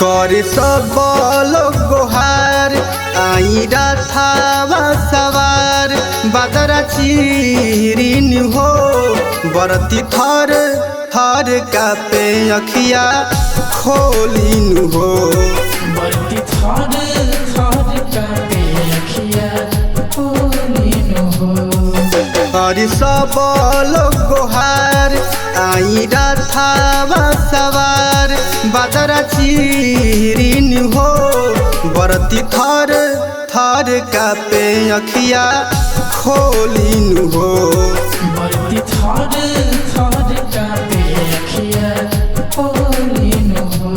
करे सब लोग गोहार आई राथावा सवार बादरा चीरिन हो बरती थर थर कापे अखिया खोलिन हो बरती थर थर कापे अखिया खोलिन हो। करे सब लोग गोहार आई राथावा सवार बादरा चीरिन हो बरती थर थर कापे अखिया खोलिन हो बरती थर थर कापे अखिया खोलिन हो।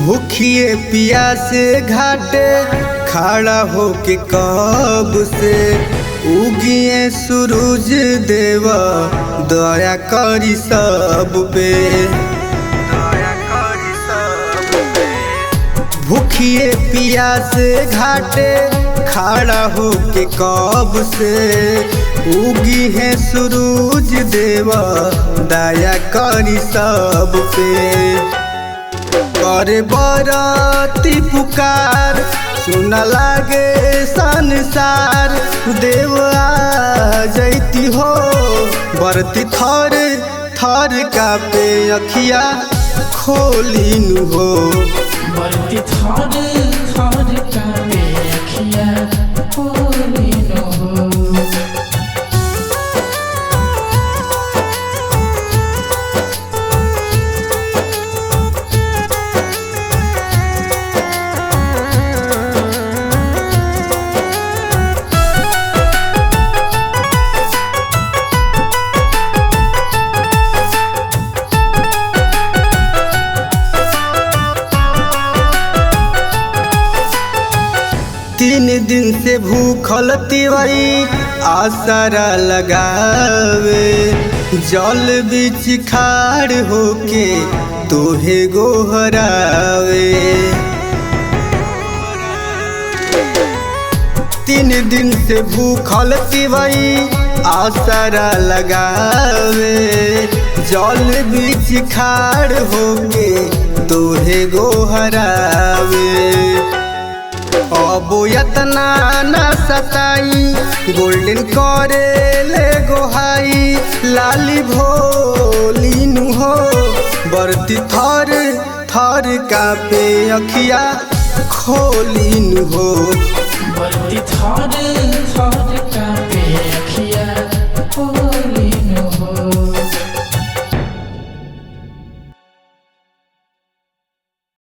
भूखिए पियासे घाटे खड़ा होके कब से उगिए सूरज देवा दया करी सब पे भूखिए पियासे घाटे खड़ा होके कब से उगी है सूरज देवा दया करी सब पे करे बरती पुकार सुन लागे संसार देव आ जैती हो बरती थर थर कापे अखिया खोलिन हो बरती थर थर कापे अखिया खोलिन हो। तीन दिन से भूखल तिवई आसरा लगावे जल बीच खाड़ होके तोहे गोहरावे तीन दिन से भूखल तिवई आसरा लगावे जल बीच खाड़ होके तोहे गोहरावे अब यतना न सताई गोल्डन करे ले गोहाई लाली भोलिन हो बरती थर थर कापे अखिया खोलिन हो बरती थर थर